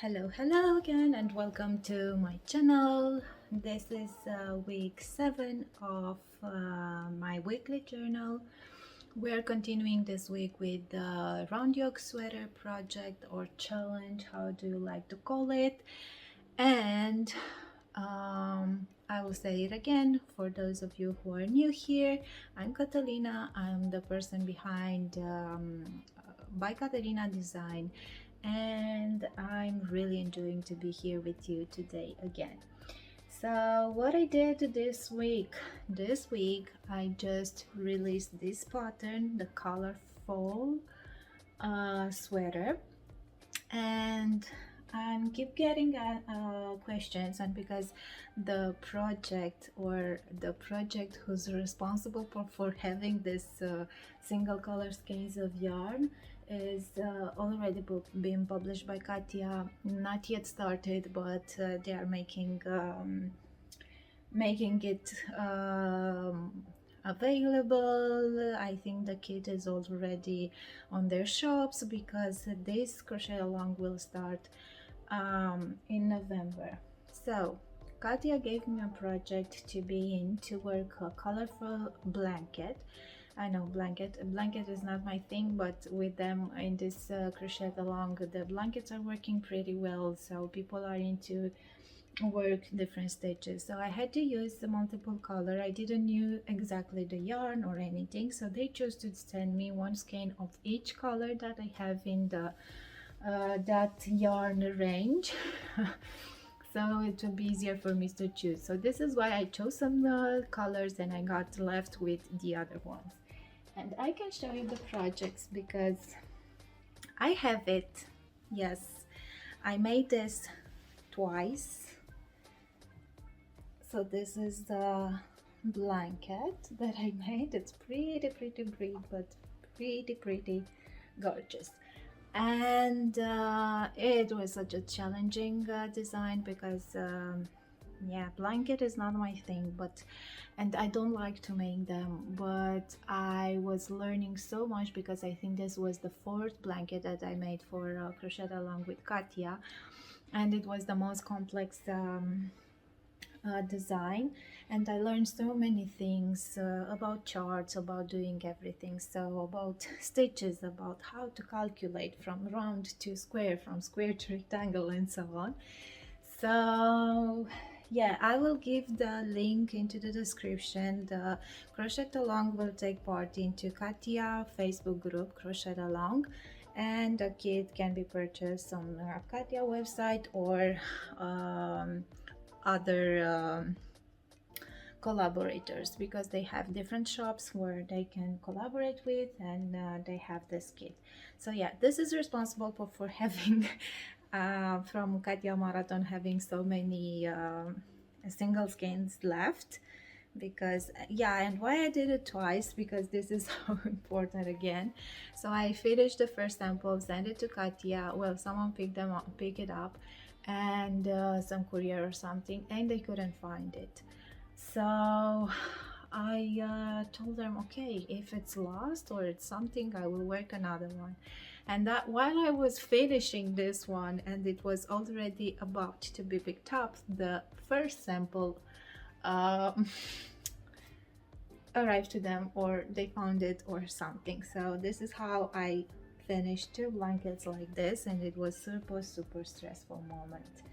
Hello again, and welcome to my channel. This is week 7 of my weekly journal. We're continuing this week with the round yoke sweater project or challenge, how do you like to call it? And I will say it again for those of you who are new here. I'm Catalina. I'm the person behind by Catalina Design, and I'm really enjoying to be here with you today again. So what I did this week I just released this pattern, the colorful sweater, and I keep getting questions, and because the project who's responsible for having this single color skeins of yarn is already being published by Katya, not yet started, but they are making it available. I think the kit is already on their shops because this crochet along will start in November. So Katya gave me a project to be in, to work a colorful blanket. I know blanket is not my thing, but with them in this crochet along, the blankets are working pretty well, so people are into work different stitches. So I had to use the multiple color. I didn't knew exactly the yarn or anything, so they chose to send me one skein of each color that I have in the that yarn range. So it will be easier for me to choose. So this is why I chose some colors, and I got left with the other ones. And I can show you the projects because I have it. Yes, I made this twice. So this is the blanket that I made. It's pretty brief, but pretty gorgeous. And it was such a challenging design because yeah, blanket is not my thing, and I don't like to make them, but I was learning so much because I think this was the 4th blanket that I made for Crochet Along with Katya, and it was the most complex design, and I learned so many things about charts, about doing everything, so about stitches, about how to calculate from round to square, from square to rectangle, and so on. So yeah, I will give the link into the description. The Crochet Along will take part into Katya Facebook group Crochet Along, and the kit can be purchased on Katya website or other collaborators, because they have different shops where they can collaborate with, and they have this kit. So yeah, this is responsible for having from Katya Marathon having so many single skeins left, because yeah, and why I did it twice, because this is so important again. So I finished the first sample, sent it to Katya. Well, someone pick it up, and some courier or something, and they couldn't find it. So I told them, okay, if it's lost or it's something, I will work another one. And that while I was finishing this one and it was already about to be picked up, the first sample arrived to them, or they found it or something. So this is how I finished 2 blankets like this, and it was super stressful moment.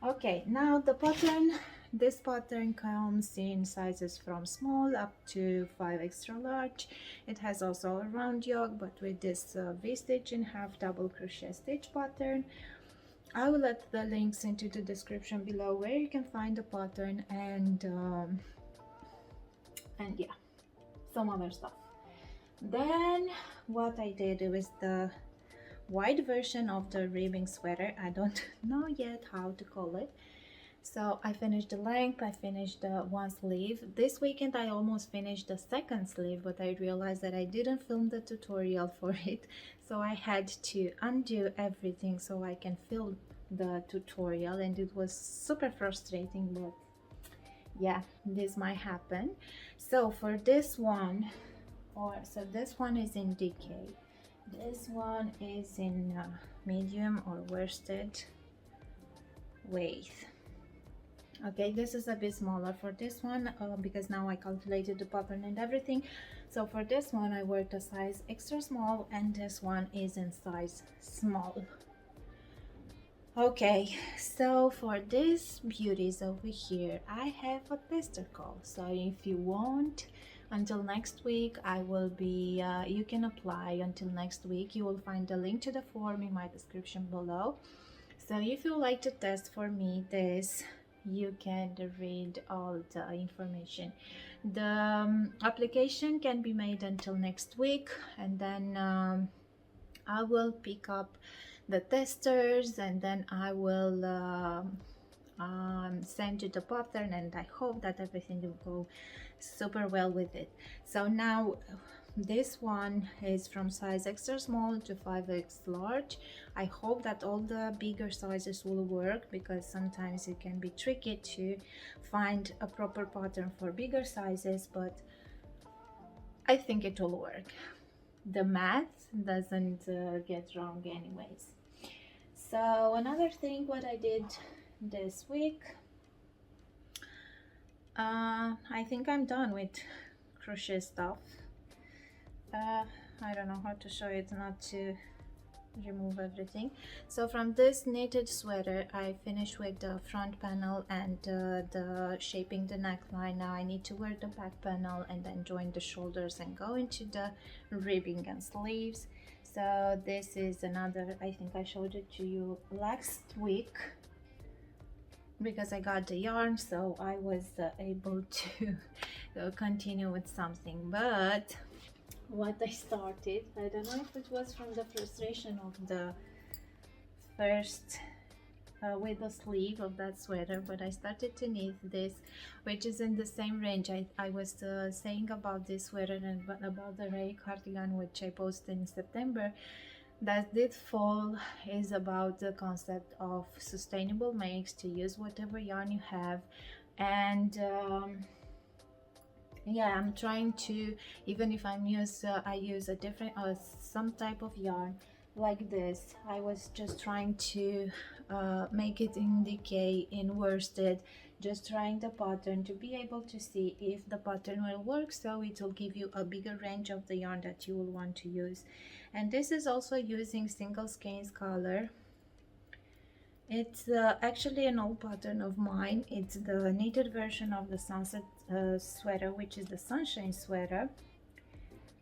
Okay, now the pattern. This pattern comes in sizes from small up to 5 extra large. It has also a round yoke, but with this V-stitch in half double crochet stitch pattern. I will let the links into the description below where you can find the pattern, and yeah, some other stuff. Then what I did was the white version of the ribbing sweater. I don't know yet how to call it. So I finished the length, I finished the 1 sleeve. This weekend I almost finished the 2nd sleeve, but I realized that I didn't film the tutorial for it, so I had to undo everything so I can film the tutorial, and it was super frustrating, but yeah, this might happen. So for this one, this one is in DK, this one is in medium or worsted, width. Okay, this is a bit smaller for this one because now I calculated the pattern and everything. So for this one I worked a size extra small, and this one is in size small. Okay, so for these beauties over here I have a tester call. So if you want, until next week I will be you can apply until next week. You will find the link to the form in my description below. So if you like to test for me this, you can read all the information. The application can be made until next week, and then I will pick up the testers, and then I will send you the pattern, and I hope that everything will go super well with it. So now this one is from size extra small to 5x large. I hope that all the bigger sizes will work, because sometimes it can be tricky to find a proper pattern for bigger sizes, but I think it will work. The math doesn't get wrong anyways. So another thing what I did this week, I think I'm done with crochet stuff. I don't know how to show it not to remove everything. So from this knitted sweater I finished with the front panel and the shaping the neckline. Now I need to wear the back panel and then join the shoulders and go into the ribbing and sleeves. So this is another, I think I showed it to you last week because I got the yarn, so I was able to continue with something. But what I started, I don't know if it was from the frustration of the first with the sleeve of that sweater, but I started to knit this, which is in the same range. I was saying about this sweater and about the Ray cardigan, which I posted in September, that this fall is about the concept of sustainable makes, to use whatever yarn you have. And yeah, I'm trying to, even if I use a different some type of yarn like this, I was just trying to make it in decay, in worsted, just trying the pattern to be able to see if the pattern will work, so it will give you a bigger range of the yarn that you will want to use. And this is also using single skeins color. It's actually an old pattern of mine. It's the knitted version of the sunset sweater, which is the sunshine sweater.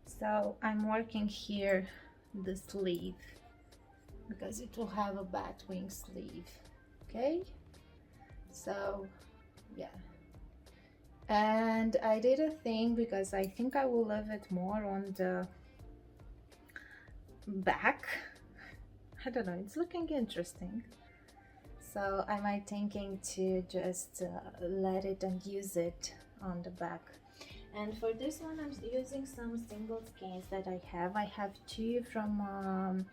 So I'm working here the sleeve because it will have a bat wing sleeve. Okay, so yeah, and I did a thing because I think I will love it more on the back. I don't know, it's looking interesting. So I might thinking to just let it and use it on the back. And for this one I'm using some single skeins that I have. I have two from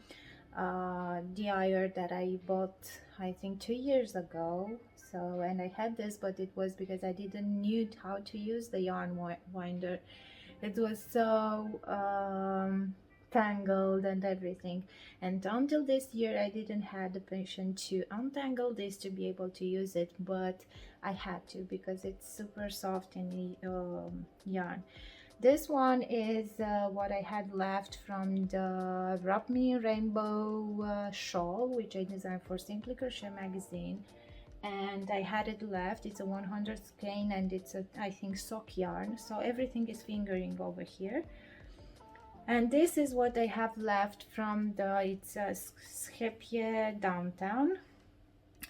DIY that I bought I think 2 years ago. So, and I had this, but it was because I didn't knew how to use the yarn winder. It was so tangled and everything, and until this year I didn't have the patience to untangle this to be able to use it, but I had to because it's super soft in the yarn. This one is what I had left from the Wrap Me Rainbow shawl, which I designed for Simply Crochet magazine, and I had it left. It's a 100 skein and it's a, I think, sock yarn, so everything is fingering over here. And this is what I have left from the, it's a Schepje Downtown,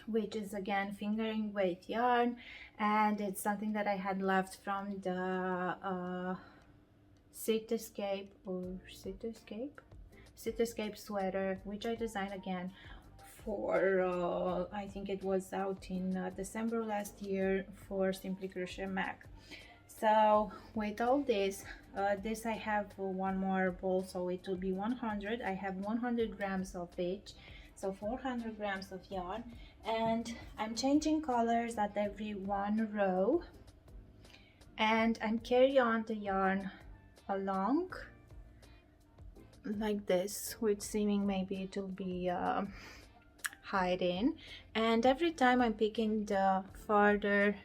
which is again fingering weight yarn, and it's something that I had left from the Cityscape sweater, which I designed again for I think it was out in December last year for Simply Crochet Mag. So with all this, this I have one more bowl, so it will be 100. I have 100 grams of each, so 400 grams of yarn, and I'm changing colors at every one row, and I'm carrying on the yarn along like this, which seeming maybe it will be hiding, and every time I'm picking the further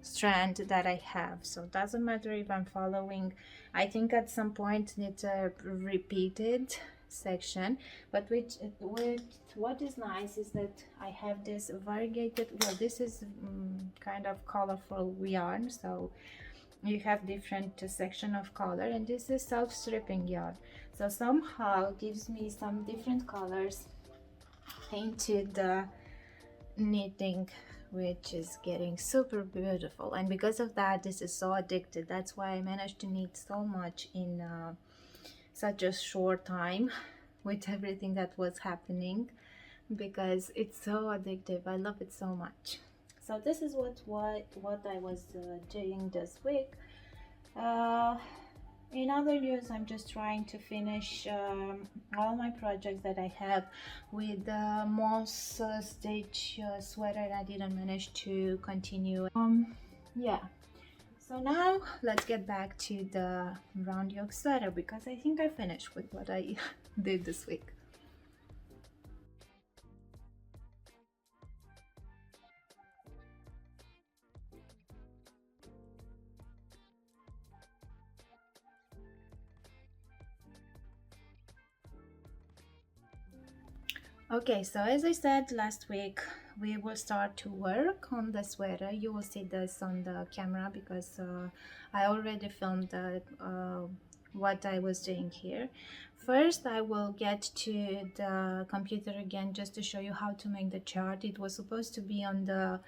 strand that I have, so it doesn't matter if I'm following. I think at some point it's a repeated section, but with what is nice is that I have this variegated, well, this is kind of colorful yarn, so you have different section of color, and this is self-stripping yarn, so somehow gives me some different colors into the knitting, which is getting super beautiful. And because of that, this is so addicted. That's why I managed to knit so much in such a short time with everything that was happening, because it's so addictive. I love it so much. So this is what I was doing this week. In other news, I'm just trying to finish all my projects that I have with the moss stitch sweater. I didn't manage to continue. Yeah. So now let's get back to the round yoke sweater, because I think I finished with what I did this week. Okay, so as I said last week, we will start to work on the sweater. You will see this on the camera because I already filmed what I was doing here. First, I will get to the computer again just to show you how to make the chart. It was supposed to be on the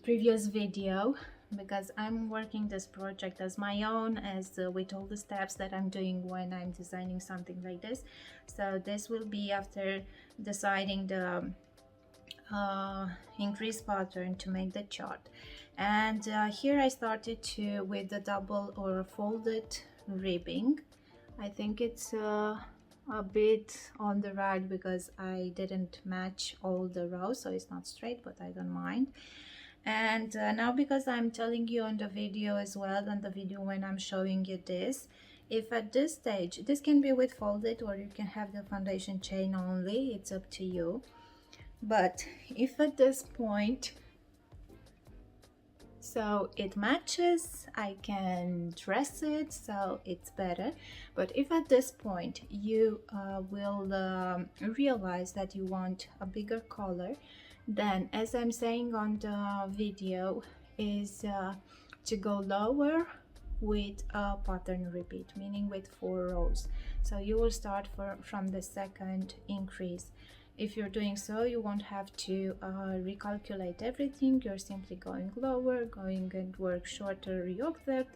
previous video, because I'm working this project as my own, as with all the steps that I'm doing when I'm designing something like this. So this will be after deciding the increase pattern to make the chart. And here I started with the double or folded ribbing. I think it's a bit on the right because I didn't match all the rows, so it's not straight, but I don't mind. And now, because I'm telling you on the video as well, on the video when I'm showing you this, if at this stage, this can be with folded or you can have the foundation chain only, it's up to you. But if at this point, so it matches, I can dress it, so it's better. But if at this point you will realize that you want a bigger color, then, as I'm saying on the video, is to go lower with a pattern repeat, meaning with 4 rows. So you will start from the second increase. If you're doing so, you won't have to recalculate everything. You're simply going lower, going and work shorter yoke depth,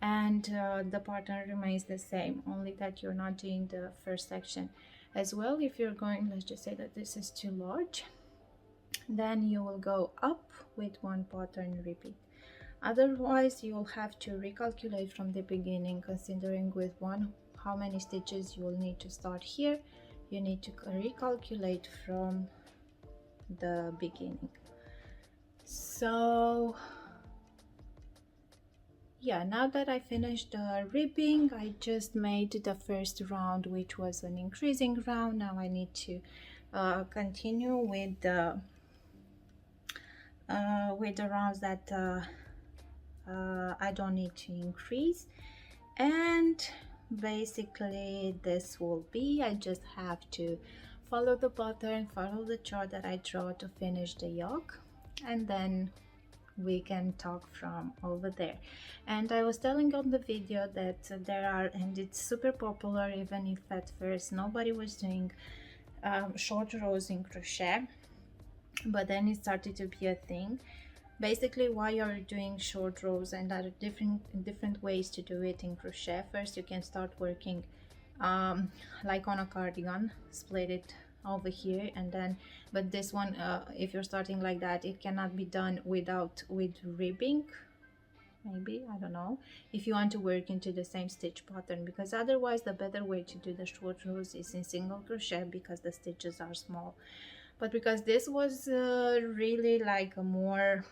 and the pattern remains the same, only that you're not doing the first section. As well, if you're going, let's just say that this is too large, then you will go up with 1 pattern repeat. Otherwise, you'll have to recalculate from the beginning, considering with how many stitches you will need to start here. You need to recalculate from the beginning. So yeah, now that I finished the ribbing, I just made the first round, which was an increasing round. Now I need to continue with the rounds that I don't need to increase. And basically this will be, I just have to follow the pattern, follow the chart that I draw to finish the yoke, and then we can talk from over there. And I was telling on the video that there are, and it's super popular, even if at first nobody was doing short rows in crochet, but then it started to be a thing. Basically, why you're doing short rows, and there are different ways to do it in crochet. First, you can start working like on a cardigan, split it over here, and then, but this one, if you're starting like that, it cannot be done with ribbing. Maybe, I don't know, if you want to work into the same stitch pattern, because otherwise the better way to do the short rows is in single crochet, because the stitches are small. But because this was really like a more,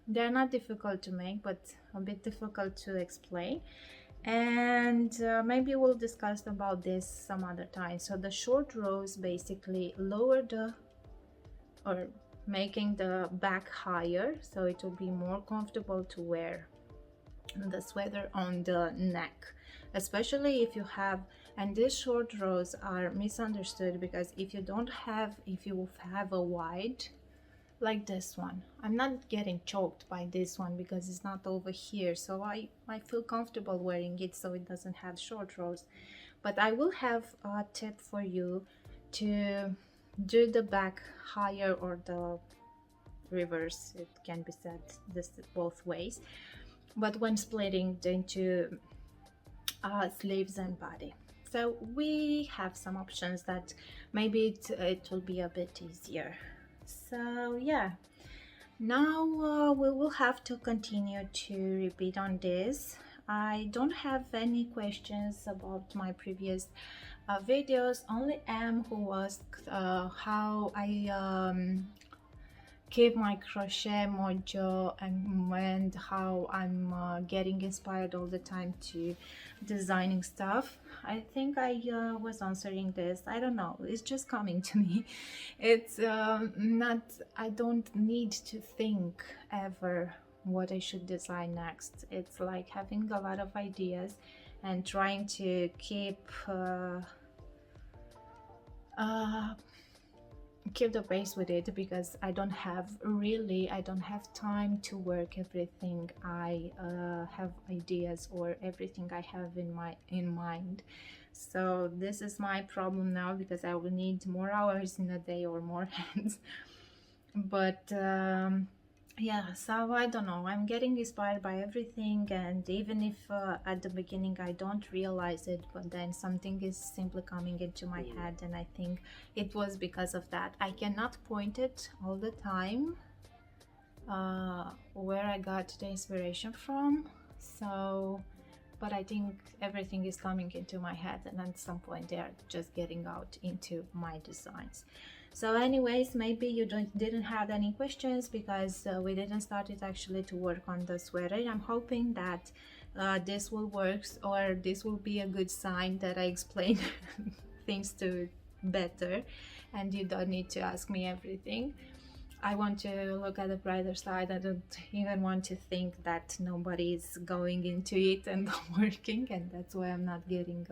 they're not difficult to make, but a bit difficult to explain. And maybe we'll discuss about this some other time. So the short rows basically lower the, or making the back higher, so it will be more comfortable to wear the sweater on the neck, especially if you have, and these short rows are misunderstood because if you don't have, if you have a wide like this one, I'm not getting choked by this one because it's not over here, so I feel comfortable wearing it so it doesn't have short rows. But I will have a tip for you to do the back higher or the reverse, it can be said this both ways, but when splitting into sleeves and body. So we have some options that maybe it will be a bit easier. So yeah, now we will have to continue to repeat on this. I don't have any questions about my previous videos, only M who asked how I keep my crochet mojo and how I'm getting inspired all the time to designing stuff. I think I was answering this. I don't know, it's just coming to me. It's not, I don't need to think ever what I should design next. It's like having a lot of ideas and trying to uh, keep the pace with it, because I don't have time to work everything I have ideas or everything I have in mind. So this is my problem now, because I will need more hours in a day or more hands. But yeah, so I don't know, I'm getting inspired by everything, and even if at the beginning I don't realize it, but then something is simply coming into my head, and I think it was because of that. I cannot point it all the time where I got the inspiration from, so, but I think everything is coming into my head, and at some point they are just getting out into my designs. So anyways, maybe you didn't have any questions because we didn't start it actually to work on the sweater. I'm hoping that this will work, or this will be a good sign that I explain things to better and you don't need to ask me everything. I want to look at the brighter side. I don't even want to think that nobody is going into it and working, and that's why I'm not getting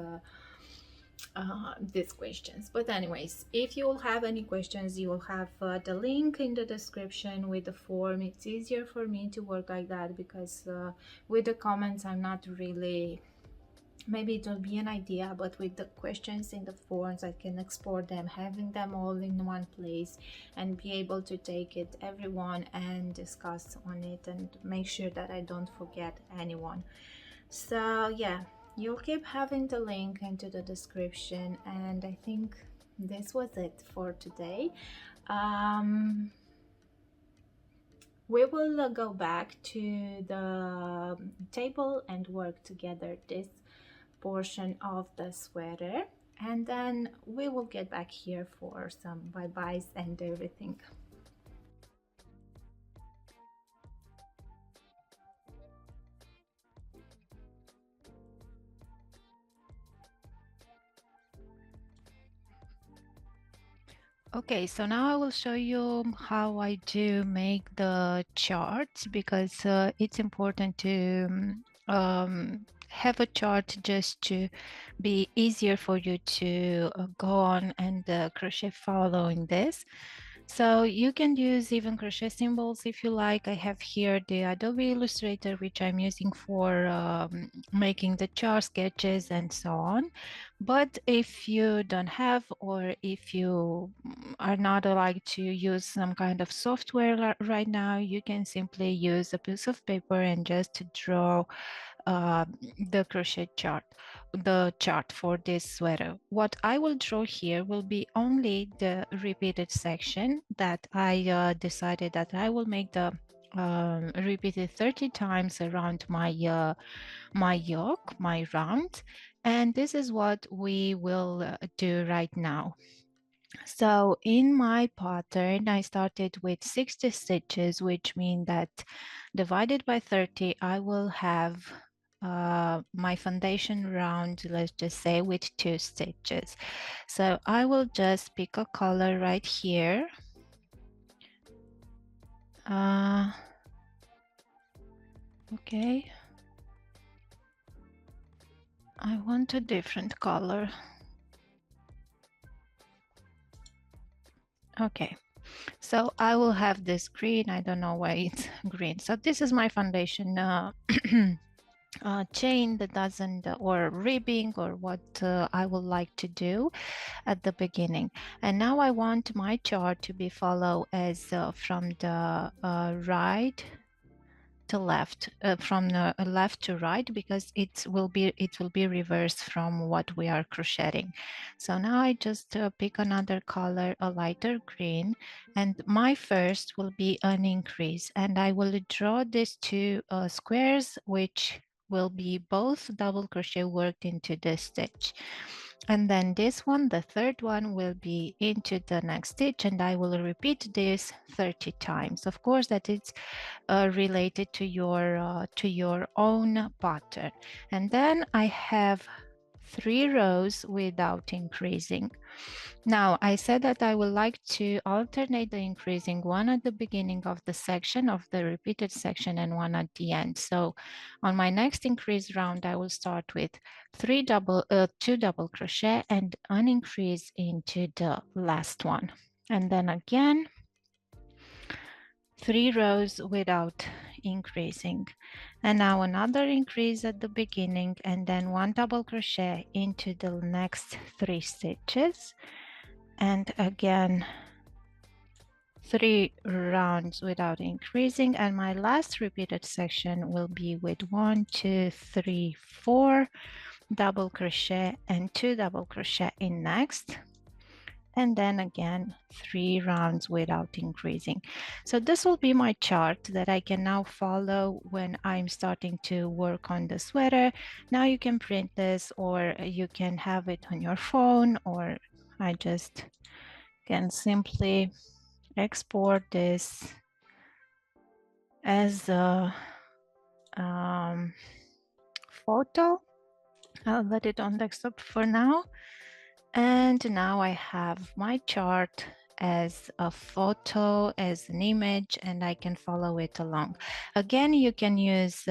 these questions. But anyways, if you will have any questions, you will have the link in the description with the form. It's easier for me to work like that because with the comments I'm not really, maybe it will be an idea, but with the questions in the forms I can export them, having them all in one place and be able to take it everyone and discuss on it and make sure that I don't forget anyone. So yeah, you'll keep having the link into the description, and I think this was it for today. We will go back to the table and work together this portion of the sweater, and then we will get back here for some bye-byes and everything. Okay, so now I will show you how I do make the charts, because it's important to have a chart just to be easier for you to go on and crochet following this. So you can use even crochet symbols if you like. I have here the Adobe Illustrator, which I'm using for making the chart sketches and so on. But if you don't have, or if you are not like to use some kind of software right now, you can simply use a piece of paper and just draw uh, the crochet chart, the chart for this sweater. What I will draw here will be only the repeated section that I decided that I will make the repeated 30 times around my my yoke, my round, and this is what we will do right now. So in my pattern, I started with 60 stitches, which means that divided by 30, I will have my foundation round, let's just say, with 2 stitches. So I will just pick a color right here. Okay, I want a different color. Okay, so I will have this green. I don't know why it's green. So this is my foundation chain that doesn't, or ribbing, or what I would like to do at the beginning. And now I want my chart to be follow as from the right to left, from the left to right, because it will be reversed from what we are crocheting. So now I just pick another color, a lighter green, and my first will be an increase, and I will draw these 2 squares, which will be both double crochet worked into this stitch. And then this one, the third one, will be into the next stitch, and I will repeat this 30 times. Of course, that it's related to your own pattern. And then I have 3 rows without increasing. Now I said that I would like to alternate the increasing, one at the beginning of the section, of the repeated section, and one at the end. So on my next increase round, I will start with 2 double crochet and an increase into the last one, and then again 3 rows without increasing, and now another increase at the beginning, and then 1 double crochet into the next 3 stitches, and again 3 rounds without increasing. And my last repeated section will be with 1 2 3 4 double crochet and 2 double crochet in next, and then again 3 rounds without increasing. So this will be my chart that I can now follow when I'm starting to work on the sweater. Now you can print this, or you can have it on your phone, or I just can simply export this as a photo. I'll let it on desktop for now. And now I have my chart as a photo, as an image, and I can follow it along. Again, you can use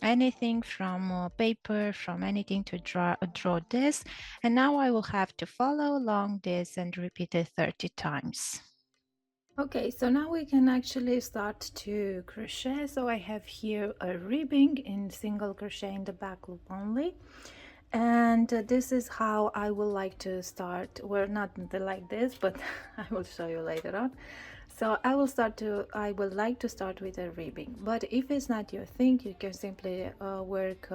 anything from paper, from anything to draw this. And now I will have to follow along this and repeat it 30 times. Okay, so now we can actually start to crochet. So I have here a ribbing in single crochet in the back loop only. And this is how I would like to start. Well, not like this, but I will show you later on. So I would like to start with a ribbing, but if it's not your thing, you can simply work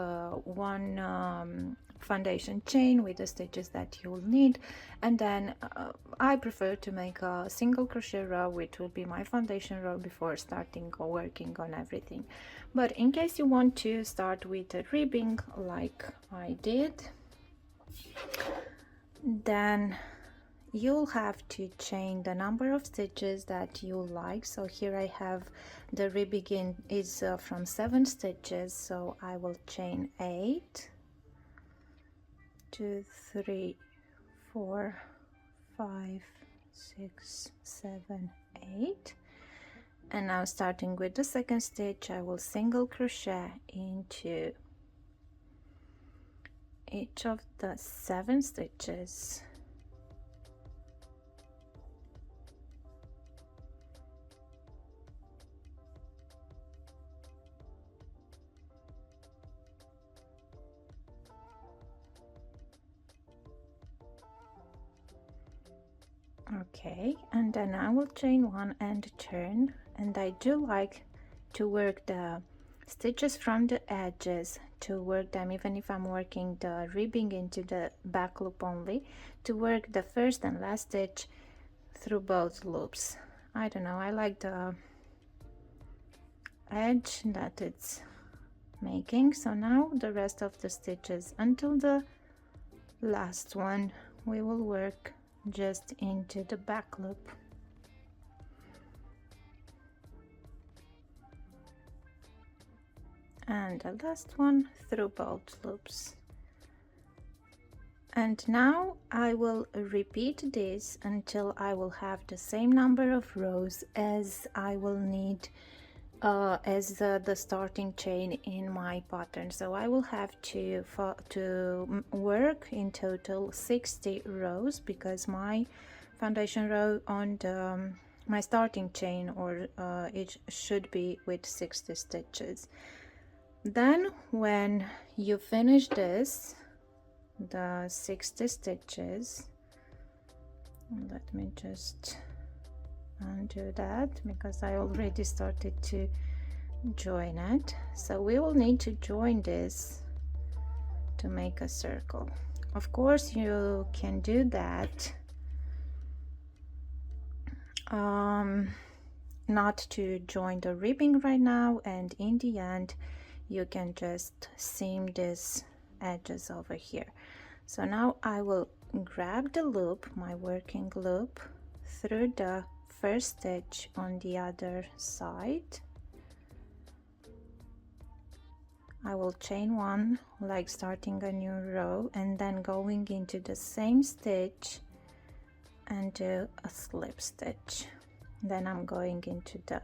one foundation chain with the stitches that you'll need, and then I prefer to make a single crochet row, which will be my foundation row, before starting or working on everything. But in case you want to start with a ribbing like I did, then you'll have to chain the number of stitches that you like. So here I have the ribbing is from 7 stitches, so I will chain 8, 2 3 4 5 6 7 8. And now, starting with the second stitch, I will single crochet into each of the 7 stitches. Okay, and then I will chain 1 and turn, and I do like to work the stitches from the edges, to work them, even if I'm working the ribbing into the back loop only, to work the first and last stitch through both loops. I don't know, I like the edge that it's making. So now the rest of the stitches until the last one we will work just into the back loop. and the last one through both loops. And now I will repeat this until I will have the same number of rows as I will need as the starting chain in my pattern. So I will have to work in total 60 rows, because my foundation row on the my starting chain, or it should be with 60 stitches. Then when you finish this, the 60 stitches, let me just undo that because I already started to join it. So we will need to join this to make a circle. Of course you can do that not to join the ribbing right now, and in the end you can just seam these edges over here. So now I will grab the loop, my working loop, through the first stitch on the other side. I will chain one, like starting a new row, and then going into the same stitch and do a slip stitch. Then I'm going into the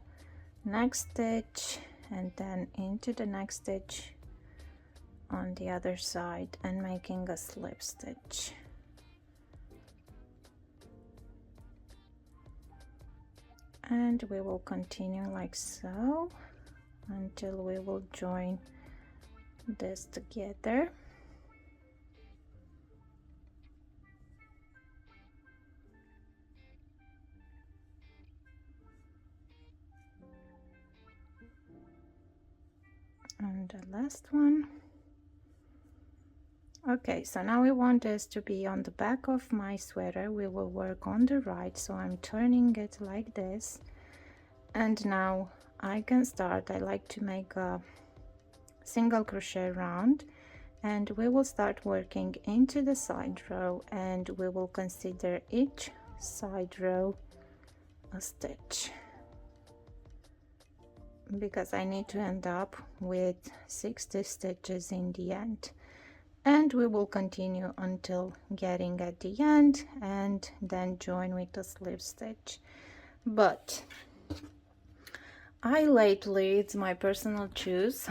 next stitch and then into the next stitch on the other side and making a slip stitch. And we will continue like so until we will join this together. And the last one. Okay, so now we want this to be on the back of my sweater. We will work on the right, so I'm turning it like this, and now I can start. I like to make a single crochet round, and we will start working into the side row, and we will consider each side row a stitch, because I need to end up with 60 stitches in the end. And we will continue until getting at the end and then join with the slip stitch. But I lately, it's my personal choice,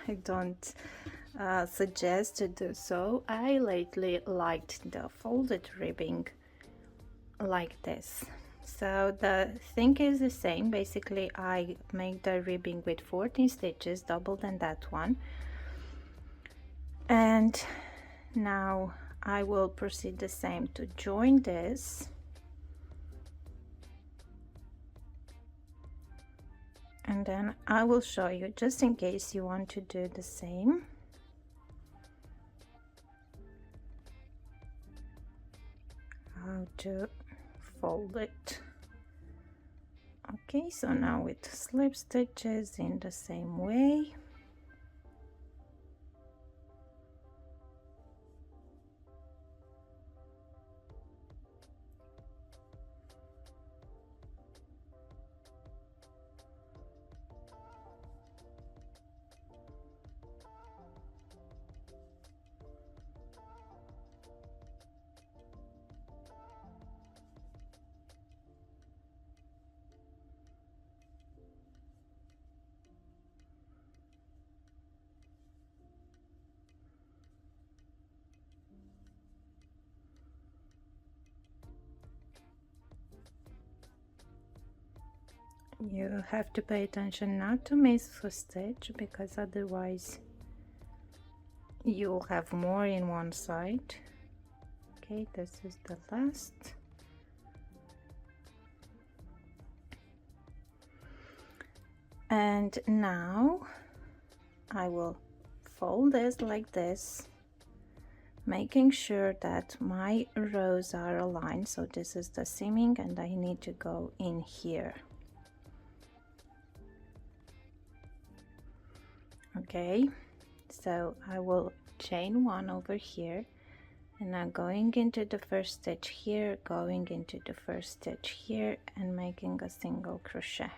I don't suggest to do so, I lately liked the folded ribbing like this. So the thing is the same. Basically I make the ribbing with 14 stitches, double than that one. And now I will proceed the same to join this, and then I will show you, just in case you want to do the same. How to fold it. Okay, so now with slip stitches in the same way. You have to pay attention not to miss a stitch, because otherwise you'll have more in one side. Okay, this is the last. And now I will fold this like this, making sure that my rows are aligned. So this is the seaming and I need to go in here. Okay, so I will chain one over here, and now going into the first stitch here, going into the first stitch here, and making a single crochet,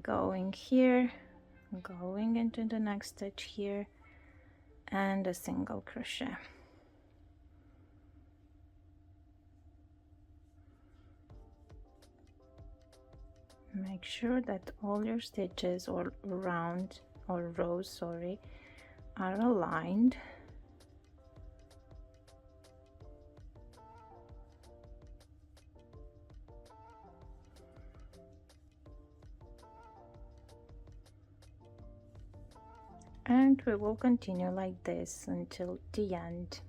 going here, going into the next stitch here, and a single crochet. Make sure that all your stitches or round or rows, sorry, are aligned. And we will continue like this until the end.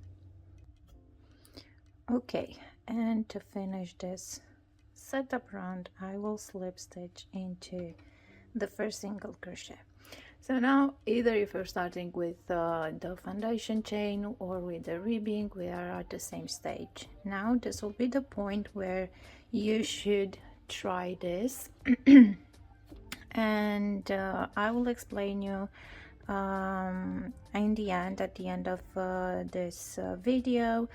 Okay, and to finish this setup round, I will slip stitch into the first single crochet. So now, either if you're starting with the foundation chain or with the ribbing, we are at the same stage. Now this will be the point where you should try this and I will explain you in the end, at the end of this video,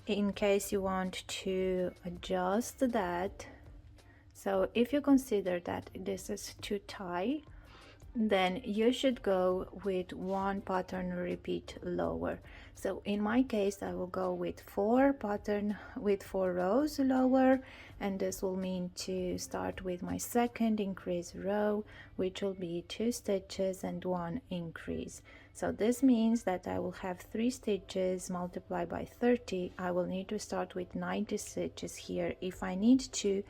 in case you want to adjust that. So if you consider that this is too tight, then you should go with one pattern repeat lower. So in my case, I will go with 4 rows lower, and this will mean to start with my second increase row, which will be 2 stitches and 1 increase. So this means that I will have 3 stitches multiplied by 30. I will need to start with 90 stitches here if I need to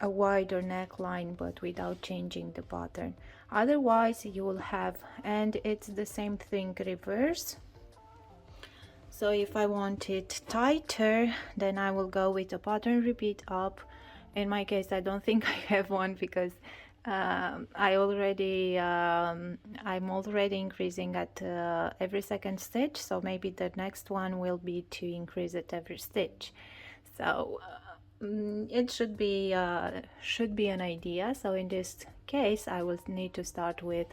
a wider neckline, but without changing the pattern. Otherwise you will have, and it's the same thing reverse. So if I want it tighter, then I will go with a pattern repeat up. In my case, I don't think I have one because I'm already increasing at every second stitch, so maybe the next one will be to increase at every stitch. So it should be an idea. So in this case, I will need to start with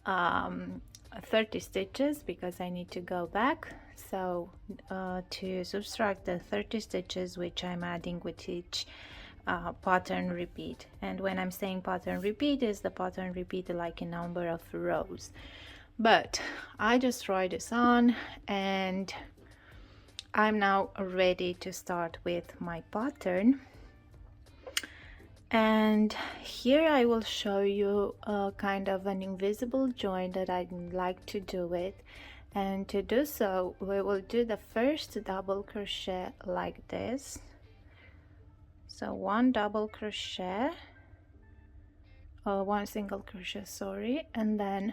30 stitches because I need to go back. So to subtract the 30 stitches which I'm adding with each pattern repeat, and when I'm saying pattern repeat, is the pattern repeat like a number of rows. But I just tried this on and I'm now ready to start with my pattern. And here I will show you a kind of an invisible join that I'd like to do it. And to do so, we will do the first double crochet like this. So 1 double crochet, or 1 single crochet, sorry, and then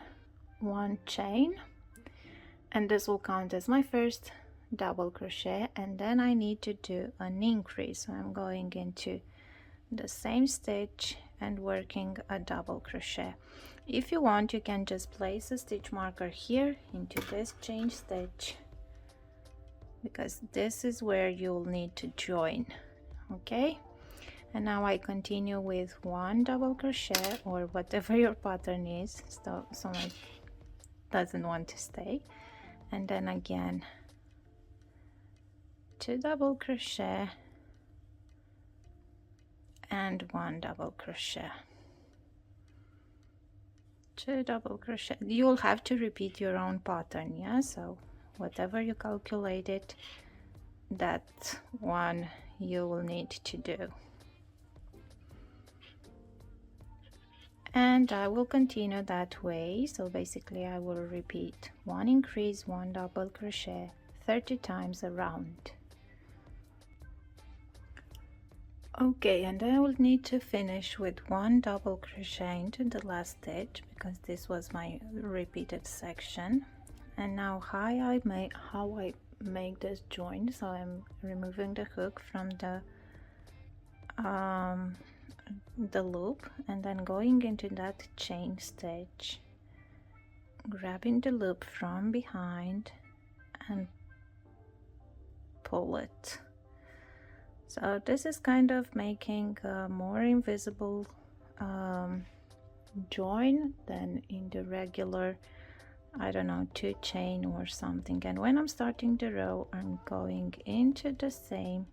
1 chain, and this will count as my first double crochet. And then I need to do an increase, so I'm going into the same stitch and working a double crochet. If you want, you can just place a stitch marker here into this chain stitch, because this is where you'll need to join. Okay, and now I continue with 1 double crochet or whatever your pattern is, so someone doesn't want to stay, and then again 2 double crochet and 1 double crochet, 2 double crochet. You'll have to repeat your own pattern, yeah, so whatever you calculated, that one you will need to do. And I will continue that way. So basically I will repeat 1 increase, 1 double crochet 30 times around. Okay, and then I will need to finish with 1 double crochet into the last stitch, because this was my repeated section. And now how I make this join, so I'm removing the hook from the loop and then going into that chain stitch, grabbing the loop from behind and pull it. So this is kind of making a more invisible join than in the regular, I don't know, 2 chain or something. And when I'm starting the row, I'm going into the same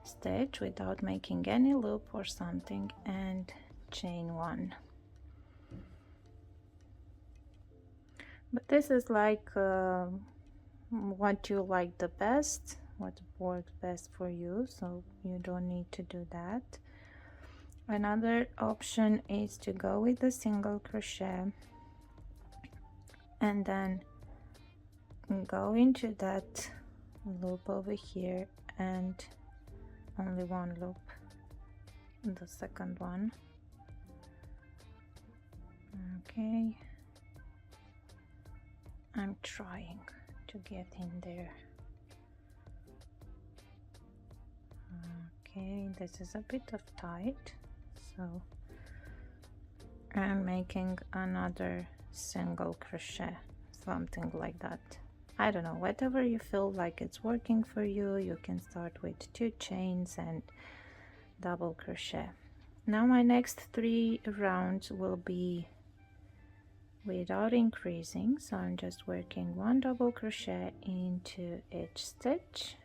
stitch without making any loop or something and chain 1. But this is like what you like the best, what works best for you, so you don't need to do that. Another option is to go with a single crochet and then go into that loop over here and only one loop, the second one. Okay, I'm trying to get in there. Okay, this is a bit of tight, so I'm making another single crochet, something like that. I don't know, whatever you feel like it's working for you. You can start with 2 chains and double crochet. Now my next 3 rounds will be without increasing, so I'm just working 1 double crochet into each stitch,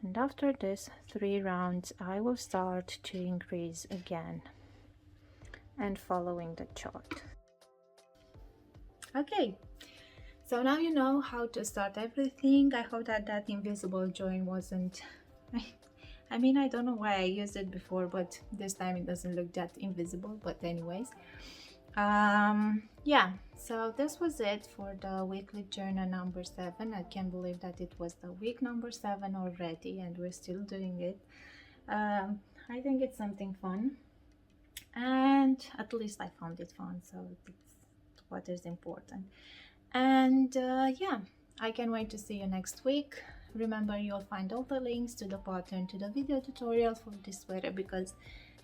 and after this 3 rounds I will start to increase again and following the chart. Okay, so now you know how to start everything. I hope that that invisible join wasn't I mean, I don't know why I used it before, but this time it doesn't look that invisible. But anyways, yeah, so this was it for the weekly journal number 7. I can't believe that it was the week number 7 already and we're still doing it. I think it's something fun, and at least I found it fun, so it's what is important. And yeah, I can't wait to see you next week. Remember, you'll find all the links to the pattern, to the video tutorial for this sweater, because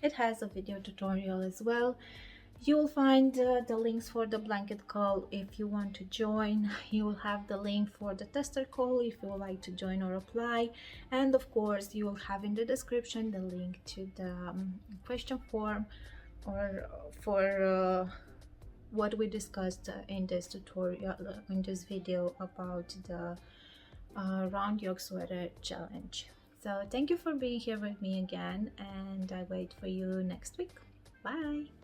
it has a video tutorial as well. You will find the links for the blanket call if you want to join. You will have the link for the tester call if you would like to join or apply. And of course, you will have in the description the link to the question form, or for what we discussed in this tutorial, in this video about the round yoke sweater challenge. So thank you for being here with me again, and I wait for you next week. Bye.